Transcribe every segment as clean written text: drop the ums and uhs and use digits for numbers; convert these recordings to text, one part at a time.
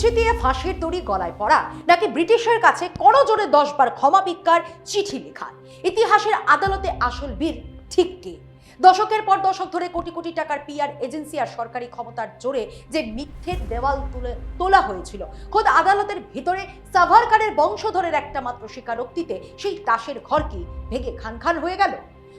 চিতিয়ে ফাঁসির দড়ি গলায় পড়া, নাকি ব্রিটিশের কাছে করজোড়ে 10 বার ক্ষমা ভিক্ষার চিঠি লেখা? ইতিহাসের আদালতে আসল বীর ঠিক কে? দশকের পর দশক ধরে কোটি কোটি টাকার পিআর এজেন্সি আর সরকারি ক্ষমতার জোরে যে মিথ্যের দেওয়াল তোলা হয়েছিল, খোদ আদালতের ভিতরে সাভারকারের বংশধরের একটা মাত্র স্বীকারোক্তিতে সেই তাসের ঘর কি ভেঙে খান খান হয়ে গেল?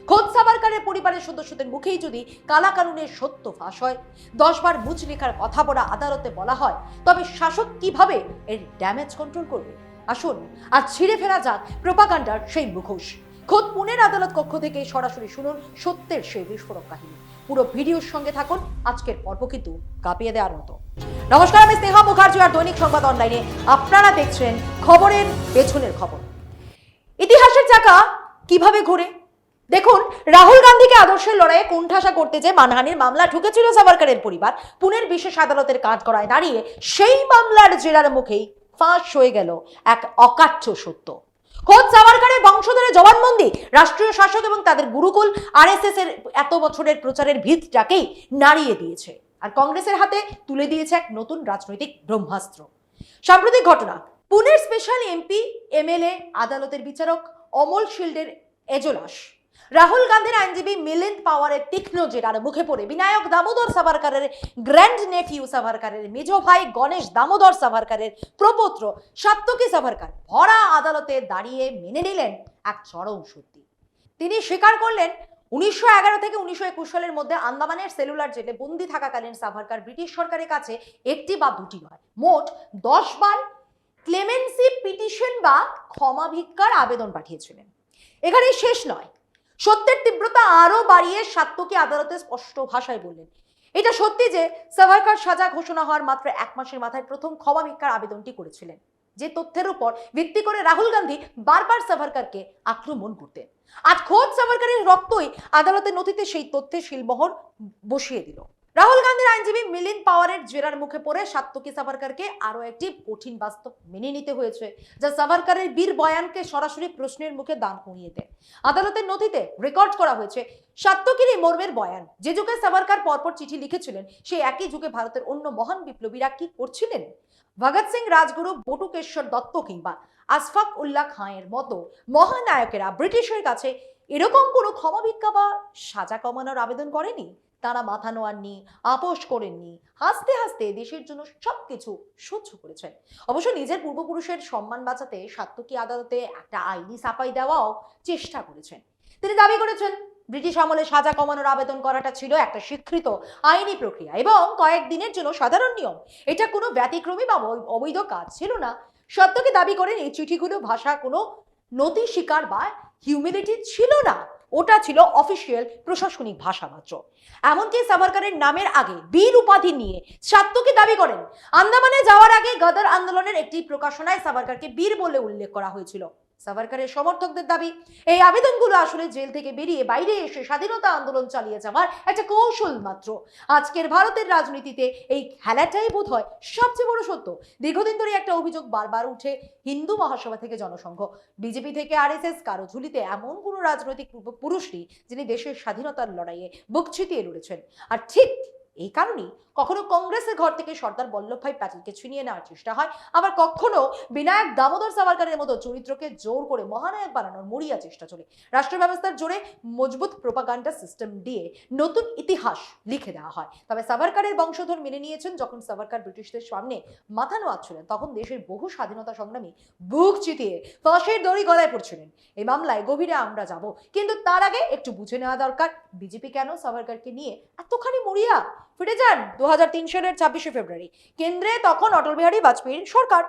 খোদ সাভারকারের পরিবারের সদস্যদের মুখেই যদি কালা কানুনের সত্য ফাঁস হয়, 10 বার মুচলেখার কথা বলা আদালতে বলা হয়, তবে শাসক কিভাবে এর ড্যামেজ কন্ট্রোল করবে? আসুন আজ ছিঁড়ে ফেলা যাক প্রোপাগান্ডার সেই মুখোশ। খোদ পুনের আদালত কক্ষ থেকে সরাসরি শুনুন সত্যের সেই বিস্ফোরক কাহিনী। পুরো ভিডিওর সঙ্গে থাকুন, আজকের পর্ব কিন্তু কাঁপিয়ে দেওয়ার মতো। নমস্কার, আমি স্নেহা মুখার্জি আর দৈনিক সংবাদ অনলাইনে আপনারা দেখছেন খবরের পেছনের খবর। ইতিহাসের চাকা কিভাবে ঘুরে দেখুন। রাহুল গান্ধীকে আদর্শের লড়াইয়ে কোণঠাসা করতে যে মানহানির মামলা ঢুকেছিল সাভারকারের পরিবার, পুনের বিশেষ আদালতের কাঠগড়ায় দাঁড়িয়ে সেই মামলার জেরার মুখেই ফাঁস হয়ে গেল এক অকাট্য সত্য। খোদ সাভারকারের বংশধরের জবানবন্দি রাষ্ট্রীয় শাসক এবং তাদের গুরুকুল আরএসএস এর এত বছরের প্রচারের ভিতটাকেই নাড়িয়ে দিয়েছে, আর কংগ্রেসের হাতে তুলে দিয়েছে এক নতুন রাজনৈতিক ব্রহ্মাস্ত্র। সাম্প্রতিক ঘটনা, পুনের স্পেশাল এমপি এমএলএ আদালতের বিচারক অমল শিল্ডের এজলাস রাহুল গান্ধীর আইনজীবী মিলিন্দ পাওয়ারের তীক্ষ্ণ জেরার মুখে পড়ে বিনায়ক দামোদর সাভারকারের গ্র্যান্ড নেফিউ সাভারকারের মেজো ভাই গণেশ দামোদর সাভারকারের প্রপৌত্র সাত্যকী সাভারকার ভরা আদালতে দাঁড়িয়ে মেনে নিলেন এক চরম সত্যি। তিনি স্বীকার করলেন 1911 থেকে 1921 সালের মধ্যে আন্দামানের সেলুলার জেলে বন্দী থাকাকালীন সাভারকার ব্রিটিশ সরকারের কাছে একটি বা দুটি নয়, মোট 10 বার ক্লেমেন্সি পিটিশন বা ক্ষমা ভিক্ষার আবেদন পাঠিয়েছিলেন। এখানেই শেষ নয়, সত্যের তীব্রতা আরো বাড়িয়ে সাত্যকী আদালতে স্পষ্ট ভাষায় বললেন, এটা সত্যি যে সাভারকার সাজা ঘোষণা হওয়ার মাত্র 1 মাসের মাথায় প্রথম ক্ষমা ভিক্ষার আবেদনটি করেছিলেন, যে তথ্যের উপর ভিত্তি করে রাহুল গান্ধী বারবার সাভারকারকে আক্রমণ করতেন। আজ খোদ সাভারকারের রক্তই আদালতের নথিতে সেই তথ্যের শিলমোহর বসিয়ে দিল। রাহুল গান্ধীর আইনজীবী মিলিন্দ পাওয়ারের জেরার মুখে পড়ে সাত্যকী সাভারকারকে আরো একটি কঠিন বাস্তব মেনে নিতে হয়েছে, যা সাভারকারের বীর বয়ানকে সরাসরি প্রশ্নের মুখে দান করিয়ে দেয়। আদালতের নথিতে রেকর্ড করা হয়েছে সাত্যকীর এই মর্মের বয়ান, যে যুগে সাভারকার পরপর চিঠি লিখেছিলেন, সেই একই যুগে ভারতের অন্য মহান বিপ্লবীরা কি করছিলেন। ভগৎ সিং, রাজগুরু, বটুকেশ্বর দত্ত কিংবা আশফাক উল্লাহ খাঁয়ের মতো মহানায়কেরা ব্রিটিশের কাছে এরকম কোনো ক্ষমা ভিক্ষা বা সাজা কমানোর আবেদন করেনি। তারা মাথা নোয়াননি, আপোষ করেননি, হাসতে হাসতে দেশের জন্য সবকিছু সহ্য করেছেন। অবশ্য নিজের পূর্বপুরুষের সম্মান বাঁচাতে সাত্যকী আদালতে একটা আইনি সাফাই দেওয়াও চেষ্টা করেছেন। তিনি দাবি করেছেন, ব্রিটিশ আমলে সাজা কমানোর আবেদন করাটা ছিল একটা স্বীকৃত আইনি প্রক্রিয়া এবং কয়েকদিনের জন্য সাধারণ নিয়ম। এটা কোনো ব্যতিক্রমী বা অবৈধ কাজ ছিল না। সাত্যকী দাবি করেন এই চিঠিগুলো ভাষা কোনো নথি স্বীকার বা হিউমিলিটি ছিল না, ওটা ছিল অফিসিয়াল প্রশাসনিক ভাষা মাত্র। এমনকি সাভারকারের নামের আগে বীর উপাধি নিয়ে সাত্যকী দাবি করেন, আন্দামানে যাওয়ার আগে গদর আন্দোলনের একটি প্রকাশনায় সাভারকারকে বীর বলে উল্লেখ করা হয়েছিল। সাভারকারের সমর্থকদের দাবি, এই আবেদনগুলো আসলে জেল থেকে বেরিয়ে বাইরে এসে স্বাধীনতা আন্দোলন চালিয়ে যাওয়ার একটা কৌশল মাত্র। আজকের ভারতের রাজনীতিতে এই খেলাটাই বোধ হয় সবচেয়ে বড় সত্য। দীর্ঘদিন ধরে একটা অভিযোগ বারবার উঠে, হিন্দু মহাসভা থেকে জনসংঘ, বিজেপি থেকে আরএসএস, কারো ঝুলিতে এমন কোনো রাজনৈতিক পুরুষ নেই যিনি দেশের স্বাধীনতার লড়াইয়ে বুক চিতিয়ে লড়েছেন। আর ঠিক এই কারণেই কখনো কংগ্রেসের ঘর থেকে সর্দার বল্লভভাই প্যাটেলকে ছিনিয়ে নেওয়ার চেষ্টা হয়, আবার কখনো বিনায়ক দামোদর সাভারকারের মতো চরিত্রকে জোর করে মহানায়ক বানানোর মরিয়া চেষ্টা চলে। রাষ্ট্র ব্যবস্থার জোরে মজবুত প্রোপাগান্ডা সিস্টেম দিয়ে নতুন ইতিহাস লিখে দেওয়া হয়। তবে সাভারকারের বংশধর মেনে নিয়েছেন, যখন সাভারকার ব্রিটিশদের সামনে মাথা নোয়াচ্ছিলেন, তখন দেশের বহু স্বাধীনতা সংগ্রামী বুক চিতিয়ে ফাঁসির দড়ি গলায় পড়ছিলেন। এই মামলায় গভীরে আমরা যাব, কিন্তু তার আগে একটু বুঝে নেওয়া দরকার বিজেপি কেন সাভারকারকে নিয়ে এতখানি মরিয়া। ফিরে যান 2003 সালের 26শে ফেব্রুয়ারি। কেন্দ্রে তখন অটল বিহারী বাজপেয়ীর সরকার।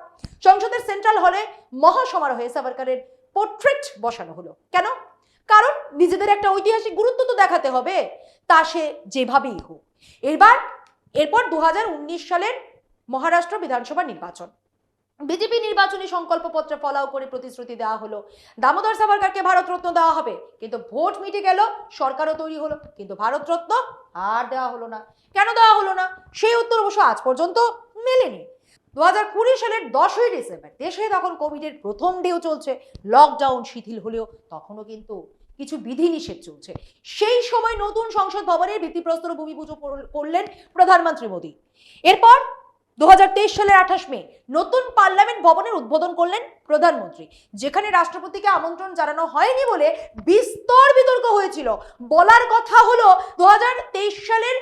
সংসদের সেন্ট্রাল হলে মহাসমারোহে সাভারকারের পোর্ট্রেট বসানো হলো। কেন? কারণ নিজেদের একটা ঐতিহাসিক গুরুত্ব তো দেখাতে হবে, তা সে যেভাবেই হোক। এরপর 2019 সালের মহারাষ্ট্র বিধানসভা নির্বাচন। বিজেপি নির্বাচনী সংকল্পপত্রে ফলাও করে প্রতিশ্রুতি দেওয়া হলো, দামোদর সাভারকারকে ভারতরত্ন দেওয়া হবে। কিন্তু ভোট মিটে গেল, সরকারও তৈরি হলো, কিন্তু ভারতরত্ন আর দেওয়া হলো না। কেন দেওয়া হলো না, সেই উত্তর অবশ্য আজ পর্যন্ত মেলেনি। 2020 সালের 10ই ডিসেম্বর দেশে তখন কোভিডের প্রথম ঢেউ চলছে, লকডাউন শিথিল হলেও তখনও কিন্তু কিছু বিধিনিষেধ চলছে। সেই সময় নতুন সংসদ ভবনের ভিত্তিপ্রস্তর ভূমি পুজো করলেন প্রধানমন্ত্রী মোদী। এরপর সালের 28 মে নতুন পার্লামেন্ট ভবনের উদ্বোধন করলেন প্রধানমন্ত্রী, যেখানে রাষ্ট্রপতিকে আমন্ত্রণ জানানো হয়নি বলে বিস্তর বিতর্ক হয়েছিল। বলার কথা হলো 2023 সালের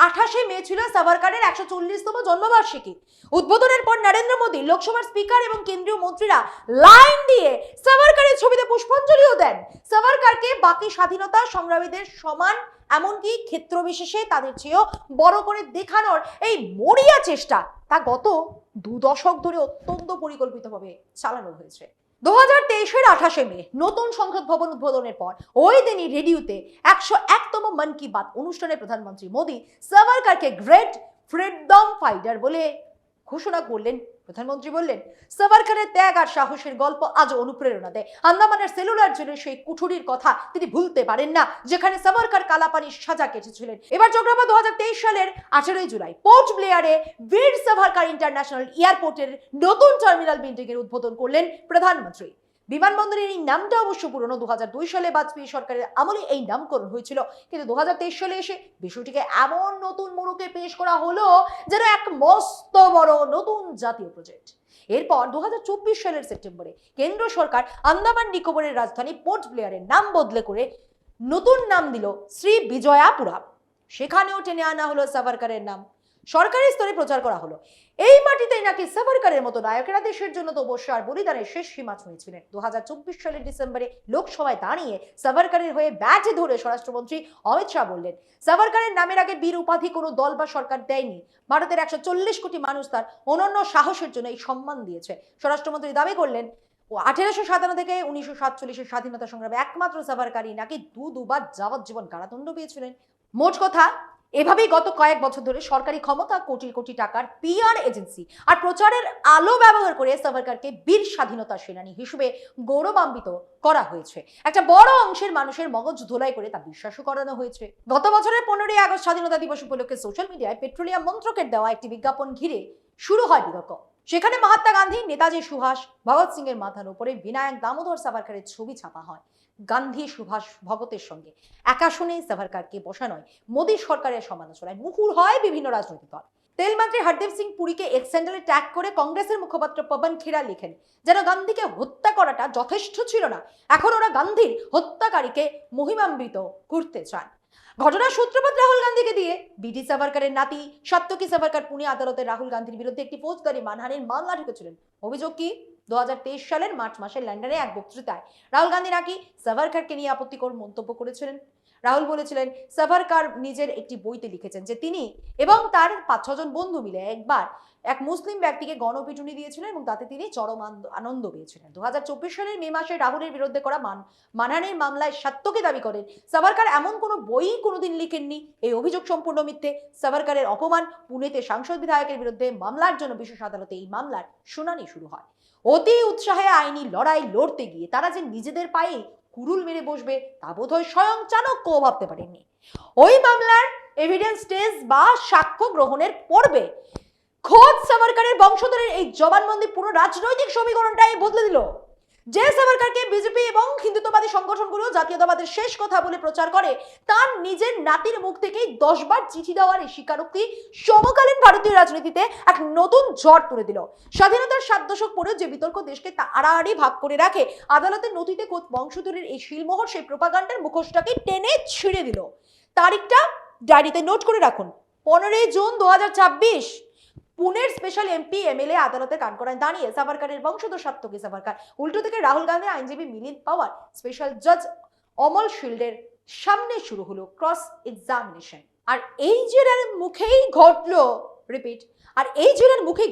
28 মে ছিল সাভারকারের 140তম জন্মবার্ষিকী। উদ্বোধনের পর নরেন্দ্র মোদী, লোকসভার স্পিকার এবং কেন্দ্রীয় মন্ত্রীরা লাইন দিয়ে সাভারকারের ছবিতে পুষ্পাঞ্জলিও দেন। সাভারকারকে বাকি স্বাধীনতা সংগ্রামীদের সমান, এমনকি ক্ষেত্র বিশেষে তাদের চেয়েও বড় করে দেখানোর এই মরিয়া চেষ্টা তা গত 2 দশক ধরে অত্যন্ত পরিকল্পিতভাবে চালানো হয়েছে। 2023-এর 28 মে নতুন সংসদ ভবন উদ্বোধনের পর ওই দিনই রেডিওতে 101তম মন কি বাত অনুষ্ঠানে প্রধানমন্ত্রী মোদী সাভারকারকে গ্রেট ফ্রিডম ফাইটার বলে ঘোষণা করলেন। প্রধানমন্ত্রী বললেন, সাভারকারের ত্যাগ আর সাহসের গল্প আজও অনুপ্রেরণা দেয়। আন্দামানের সেলুলার জেলের সেই কুঠুরির কথা তিনি ভুলতে পারেন না, যেখানে সাভারকার কালাপানির সাজা কেটেছিলেন। এবার চক্রবা 2023 সালের 18 জুলাই পোর্ট ব্লেয়ারে বীর সাভারকার ইন্টারন্যাশনাল এয়ারপোর্টের নতুন টার্মিনাল বিল্ডিং এর উদ্বোধন করলেন প্রধানমন্ত্রী। বিমানবন্দরের এই নামটা অবশ্য পুরনো, 2002 সালে বাজপেয়ী সরকারের আমলে এই নামকরণ হয়েছিল, কিন্তু 2023 সালে এসে বিষয়টিকে এমন নতুন মোড়কে পেশ করা হলো যেন এক মস্ত বড় নতুন জাতীয় প্রজেক্ট। এরপর 2024 সালের সেপ্টেম্বরে কেন্দ্র সরকার আন্দামান নিকোবরের রাজধানী পোর্ট ব্লেয়ারের নাম বদলে করে নতুন নাম দিল শ্রী বিজয়াপুরম। সেখানেও টেনে আনা হলো সাভারকারের নাম, সরকারি স্তরে প্রচার করা হলো। এই মাটিতেই নাকি সাভারকারের মতো নায়কেরা দেশের জন্য তপস্যা আর বলিদানের শেষ সীমা ছুঁয়েছিলেন। 2024 সালের ডিসেম্বরে লোকসভায় দাঁড়িয়ে সাভারকারের হয়ে ব্যাজ ধরে স্বরাষ্ট্রমন্ত্রী অমিত শাহ বললেন, সাভারকারের নামের আগে বীর উপাধি কোনো দল বা সরকার দেয়নি। ভারতের 140 কোটি মানুষ তার অনন্য সাহসের জন্য এই সম্মান দিয়েছে। স্বরাষ্ট্রমন্ত্রী দাবি করলেন, 1857 থেকে 1947-এর স্বাধীনতা সংগ্রামে একমাত্র সাভারকারই নাকি দুবার যাবজ্জীবন কারাদণ্ড পেয়েছিলেন। মোট কথা, এভাবেই গত কয়েক বছর ধরে সরকারি ক্ষমতা, কোটি কোটি টাকার পিআর এজেন্সি আর প্রচারের আলো ব্যবহার করে সাভারকারকে বীর স্বাধীনতা সেনানী হিসেবে গৌরবান্বিত করা হয়েছে। একটা বড় অংশের মানুষের মগজ ধোলাই করে তা বিশ্বাসও করানো হয়েছে। গত বছরের 15ই আগস্ট স্বাধীনতা দিবস উপলক্ষে সোশ্যাল মিডিয়ায় পেট্রোলিয়াম মন্ত্রকের দেওয়া একটি বিজ্ঞাপন ঘিরে শুরু হয় বিতর্ক। সেখানে মহাত্মা গান্ধী, নেতাজি সুভাষ, ভগৎ সিং এর মাথার উপরে বিনায়ক দামোদর সাভারকারের ছবি ছাপা হয়। গান্ধী, সুভাষ, ভগতের সঙ্গে এক আসনে সাভারকারকে বসা নয়, মোদী সরকারের সমালোচনায় মুখর হয় বিভিন্ন রাজনৈতিক দল। তেলমন্ত্রী হরদীপ সিং পুরীকে এক্স হ্যান্ডেলে ট্যাগ করে কংগ্রেসের মুখপাত্র পবন খেরা লিখেন, যেন গান্ধীকে হত্যা করাটা যথেষ্ট ছিল না, এখন ওরা গান্ধীর হত্যাকারীকে মহিমান্বিত করতে চান। ঘটনার সূত্রপাত রাহুল গান্ধীকে দিয়ে। বিডি সাভারকারের নাতি সত্যকি সাভারকার পুনে আদালতে রাহুল গান্ধীর বিরুদ্ধে একটি ফৌজদারি মানহানির মামলা ঢুকেছিলেন। অভিযোগ কি, 2023 সালের মার্চ মাসে লন্ডনে এক বক্তৃতায় রাহুল গান্ধী নাকি সাভারকারকে নিয়ে আপত্তিকর মন্তব্য করেছিলেন। রাহুল বলেছিলেন, সাভারকার নিজের একটি বইতে লিখেছেন যে তিনি এবং তার 5-6 জন বন্ধু মিলে একবার এক মুসলিম ব্যক্তিকে গণপিটুনি দিয়েছিলেন এবং তাতে তিনি চরম আনন্দ পেয়েছিলেন। 2024 সালের মে মাসে রাহুলের বিরুদ্ধে করা মানহানির মামলায় সত্যকে দাবি করেন, সাভারকার এমন কোনো বই কোনোদিন লিখেননি। এই অভিযোগ সম্পূর্ণ মিথ্যে। সাভারকারের অপমান, পুনেতে সাংসদ বিধায়কের বিরুদ্ধে মামলার জন্য বিশেষ আদালতে এই মামলার শুনানি শুরু হয়। অতি উৎসাহে আইনি লড়াই লড়তে গিয়ে তারা যে নিজেদের পায়ে কুরুল মেরে বসবে তা বোধহয় স্বয়ং চাণক্যও ভাবতে পারেননি। ওই মামলার এভিডেন্স টেস্ট বা সাক্ষ্য গ্রহণের পর্বে খোদ সাভারকারের বংশধরের এই জবানবন্দি পুরো রাজনৈতিক সমীকরণটাই বদলে দিল। যে সাভারকারকে বিজেপি এবং হিন্দুত্ববাদী সংগঠনগুলো জাতীয়তাবাদের শেষ কথা বলে প্রচার করে, তার নিজের নাতির মুখ থেকেই 10 বার চিঠি দেওয়ার এই স্বীকারোক্তি সমকালীন ভারতীয় রাজনীতিতে এক নতুন ঝড় তুলে দিল। স্বাধীনতার 7 দশক পরেও যে বিতর্ক দেশকে আড়াআড়ি ভাগ করে রাখে, আদালতের নথিতে খোদ বংশধরের এই শিলমোহর সেই প্রোপাগান্ডার মুখোশটাকে টেনে ছিঁড়ে দিল। তারিখটা ডায়েরিতে নোট করে রাখুন, 15 জুন 2026। পুনের স্পেশাল এমপি এমএলএ আদালতে কাঠগড়ায় দাঁড়িয়ে সাভারকারের বংশধর সত্যকি সাভারকার, উল্টো থেকে রাহুল গান্ধী আইনজীবী মিলিন্দ পাওয়ার, স্পেশাল জাজ অমল শিল্ডের সামনে শুরু হলো ক্রস এক্সামিনেশন। আর এই জেরার মুখেই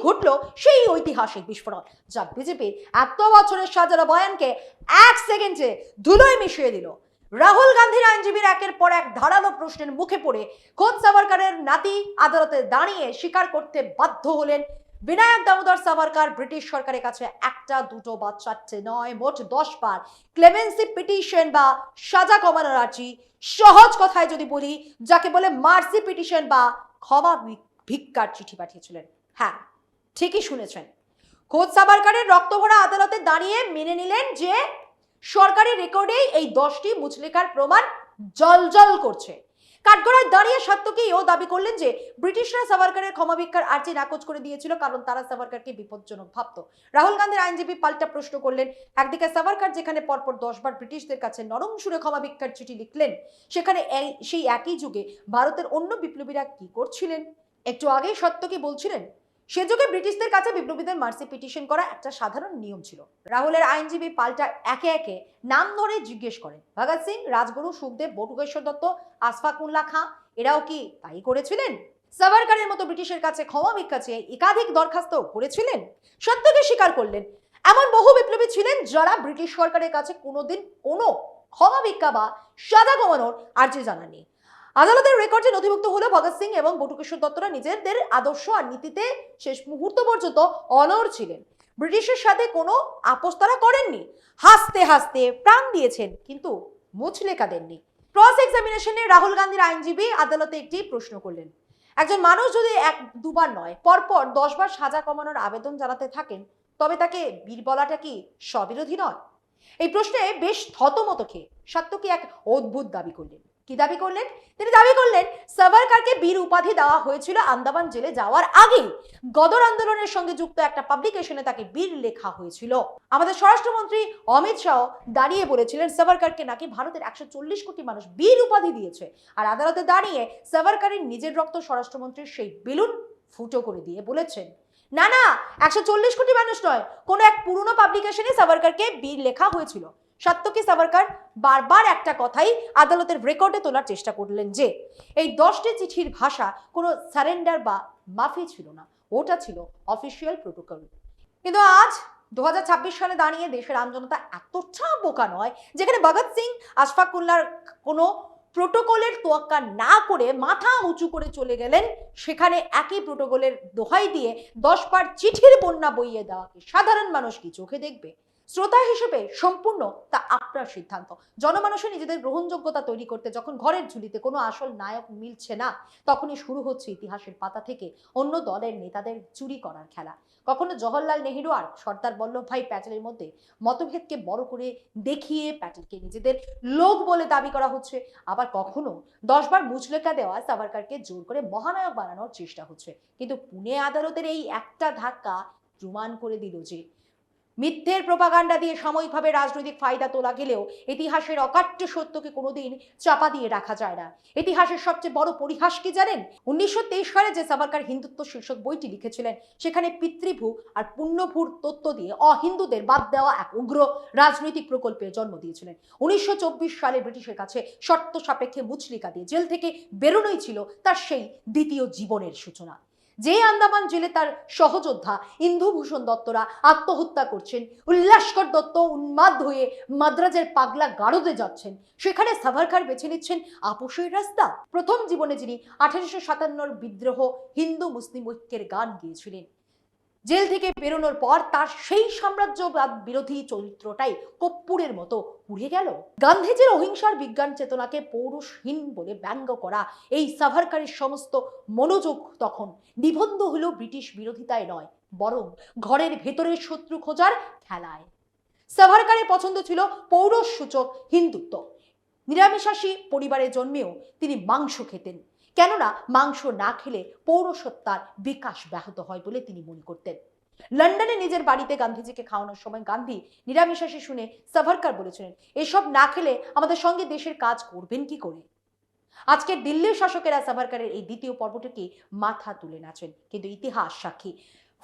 ঘটলো সেই ঐতিহাসিক বিস্ফোরণ, যা বিজেপির এত বছরের সাজানো বয়ানকে 1 সেকেন্ডে ধুলোয় মিশিয়ে দিল। রাহুল গান্ধীর আইনজীবীর একের পর এক ধারালো প্রশ্নের মুখে পড়ে খোদ সাভারকারের নাতি আদালতে দাঁড়িয়ে স্বীকার করতে বাধ্য হলেন, বিনায়ক দামোদর সাভারকার ব্রিটিশ সরকারের কাছে 1টা 2টো বা 4টে নয়, মোট 10 বার ক্লেমেন্সি পিটিশন বা সাজা কমানোর আর্জি, সহজ কথায় যদি বলি যাকে বলে মার্সি পিটিশন বা ক্ষমা ভিক্ষার চিঠি পাঠিয়েছিলেন। হ্যাঁ, ঠিকই শুনেছেন, খোদ সাভারকারের রক্তভরা আদালতে দাঁড়িয়ে মেনে নিলেন যে সরকারি রেকর্ডে এই 10টি মুচলেখার প্রমাণ জলজল করছে। কাঠগড়ায় দাঁড়িয়ে সাত্যকীও দাবি করলেন যে ব্রিটিশরা সাভারকারের ক্ষমা ভিক্ষার আর্জি নাকচ করে দিয়েছিল, কারণ তারা সাভারকারকে বিপজ্জনক ভাবত। রাহুল গান্ধীর আইনজীবী পাল্টা প্রশ্ন করলেন, একদিকে সাভারকার যেখানে পরপর 10 বার ব্রিটিশদের কাছে নরম সুরে ক্ষমা ভিক্ষার চিঠি লিখলেন, সেখানে সেই একই যুগে ভারতের অন্য বিপ্লবীরা কি করছিলেন? একটু আগেই সাত্যকী বলছিলেন সে যুগে ব্রিটিশদের কাছে বিপ্লবীদের মার্সি পিটিশন করা একটা সাধারণ নিয়ম ছিল। রাহুলের আইনজীবী পাল্টা একে একে নাম ধরে জিজ্ঞেস করেন, ভগৎ সিং, রাজগুরু, সুখদেব, বটুকেশ্বর দত্ত, আশফাক উল্লাহ খাঁ এরাও কি তাই করেছিলেন? সাভারকারের মতো ব্রিটিশের কাছে ক্ষমা ভিক্ষা চেয়ে একাধিক দরখাস্ত করেছিলেন? সত্যকে স্বীকার করলেন এমন বহু বিপ্লবী ছিলেন যারা ব্রিটিশ সরকারের কাছে কোনোদিন কোনো ক্ষমা ভিক্ষা বা সাজা কমানোর আর্জি জানাননি। আদালতের রেকর্ডে নথিভুক্ত হলো ভগৎ সিং এবং বটুকেশ্বর দত্তরা নিজেদের আদর্শ আর নীতিতে শেষ মুহূর্ত পর্যন্ত অনড় ছিলেন। ব্রিটিশের সাথে কোনো আপোস তারা করেননি, হাসতে হাসতে প্রাণ দিয়েছেন, কিন্তু মুচলেকা দেননি। ক্রস এক্সামিনেশনে রাহুল গান্ধীর আইনজীবী আদালতে একটি প্রশ্ন করলেন, একজন মানুষ যদি এক দুবার নয় পরপর 10 বার সাজা কমানোর আবেদন জানাতে থাকেন, তবে তাকে বীর বলাটা কি স্ববিরোধী নয়? এই প্রশ্নে বেশ থতমত খেয়ে সাত্যকী এক অদ্ভুত দাবি করলেন। কি দাবি করলেন? তিনি দাবি করলেন সাভারকারকে বীর উপাধি দেওয়া হয়েছিল আন্দামান জেলে যাওয়ার আগেই। গদর আন্দোলনের সঙ্গে যুক্ত একটা পাবলিকেশনে তাকে বীর লেখা হয়েছিল। আমাদের স্বরাষ্ট্রমন্ত্রী অমিত শাহ দাঁড়িয়ে বলেছিলেন সাভারকারকে নাকি ভারতের 140 কোটি মানুষ বীর উপাধি দিয়েছে, আর আদালতে দাঁড়িয়ে সাভারকারের নিজের রক্ত স্বরাষ্ট্রমন্ত্রীর সেই বেলুন ফুটো করে দিয়ে বলেছেন, না না, 140 কোটি মানুষ নয়, কোনো এক পুরনো পাবলিকেশনে সাভারকারকে বীর লেখা হয়েছিল। সাত্যকী সাভারকার বারবার একটা কথাই আদালতের রেকর্ডে তোলার চেষ্টা করলেন যে এই 10টি চিঠির ভাষা কোনো সারেন্ডার বা মাফি ছিল না, ওটা ছিল অফিসিয়াল প্রোটোকল। কিন্তু আজ 2026 সালে দাঁড়িয়ে দেশের আমজনতা এতটা বোকা নয় যেখানে ভগৎ সিং, আশফাক উল্লাহর কোনো প্রোটোকলের তোয়াক্কা না করে মাথা উঁচু করে চলে গেলেন, সেখানে একই প্রোটোকলের দোহাই দিয়ে 10 বার চিঠির বন্যা বইয়ে দেওয়াকে সাধারণ মানুষ কি চোখে দেখবে? শ্রোতা হিসেবে সম্পূর্ণ তা আপনার সিদ্ধান্ত। জনমানুষের নিজেদের গ্রহণযোগ্যতা তৈরি করতে যখন ঘরের ঝুলিতে কোনো আসল নায়ক মিলছে না, তখনই শুরু হচ্ছে ইতিহাসের পাতা থেকে অন্য দলের নেতাদের চুরি করার খেলা। কখনো জওহরলাল নেহেরু আর সর্দার বল্লভভাই প্যাটেলের মধ্যে মতভেদকে বড় করে দেখিয়ে প্যাটেলকে নিজেদের লোক বলে দাবি করা হচ্ছে, আবার কখনো 10 বার মুচলেকা দেওয়া সাভারকারকে জোর করে মহানায়ক বানানোর চেষ্টা হচ্ছে। কিন্তু পুনে আদালতের এই একটা ধাক্কা প্রমাণ করে দিল যে মিথ্যের প্রোপাগান্ডা দিয়ে সাময়িকভাবে রাজনৈতিক ফায়দা তোলা গেলেও ইতিহাসের অকাট্য সত্যকে কোনোদিন চাপা দিয়ে রাখা যায় না। ইতিহাসের সবচেয়ে বড় পরিহাস কি জানেন? 1923 সালে যে সাভারকার হিন্দুত্ব শীর্ষক বইটি লিখেছিলেন, সেখানে পিতৃভূ আর পুণ্যভূর তত্ত্ব দিয়ে অহিন্দুদের বাদ দেওয়া এক উগ্র রাজনৈতিক প্রকল্পের জন্ম দিয়েছিলেন। 1924 সালে ব্রিটিশের কাছে শর্ত সাপেক্ষে মুচলিকা দিয়ে জেল থেকে বেরোনোই ছিল তার সেই দ্বিতীয় জীবনের সূচনা। যে আন্দামান জেলে তার সহযোদ্ধা ইন্দুভূষণ দত্তরা আত্মহত্যা করছেন, উল্লাসকর দত্ত উন্মাদ হয়ে মাদ্রাজের পাগলা গারদে যাচ্ছেন, সেখানে সাভারকার বেছে নিচ্ছেন আপোষের রাস্তা। প্রথম জীবনে যিনি 1857 বিদ্রোহ হিন্দু মুসলিম ঐক্যের গান গিয়েছিলেন, জেল থেকে বেরোনোর পর তার সেই সাম্রাজ্যবাদ বিরোধী চরিত্রটাই কর্পূরের মতো উড়ে গেল। গান্ধীজির অহিংসার বিজ্ঞান চেতনাকে পৌরুষহীন বলে ব্যঙ্গ করা এই সাভারকারের সমস্ত মনোযোগ তখন নিবন্ধ হলো ব্রিটিশ বিরোধিতায় নয়, বরং ঘরের ভেতরের শত্রু খোঁজার খেলায়। সাভারকারের পছন্দ ছিল পৌরষ সূচক হিন্দুত্ব। নিরামিষাশী পরিবারে জন্মেও তিনি মাংস খেতেন, কেননা মাংস না খেলে পৌরসত্তার বিকাশ ব্যাহত হয় বলে তিনি মনে করতেন। লন্ডনে নিজের বাড়িতে গান্ধীজিকে খাওয়ানোর সময় গান্ধী নিরামিষাশী শুনে সাভারকার বলেছিলেন, এসব না খেলে আমাদের সঙ্গে দেশের কাজ করবেন কি করে? আজকের দিল্লির শাসকেরা সাভারকারের এই দ্বিতীয় পর্বটিকে মাথা তুলে নাচেন, কিন্তু ইতিহাস সাক্ষী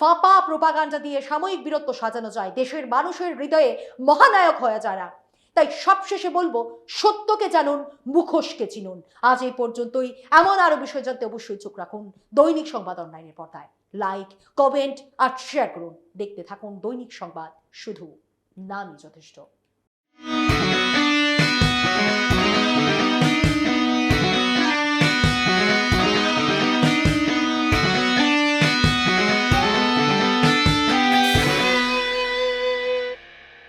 ফাঁপা প্রোপাগান্ডা দিয়ে সাময়িক বীরত্ব সাজানো যায়, দেশের মানুষের হৃদয়ে মহানায়ক হয়ে যায় না। তাই সবশেষে বলবো, সত্যকে জানুন, মুখোশকে চিনুন। আজ এই পর্যন্তই। এমন আরো বিষয় জানতে অবশ্যই চোখ রাখুন দৈনিক সংবাদ অনলাইনের পর্দায়। লাইক, কমেন্ট আর শেয়ার করুন। দেখতে থাকুন দৈনিক সংবাদ, শুধু নামই যথেষ্ট।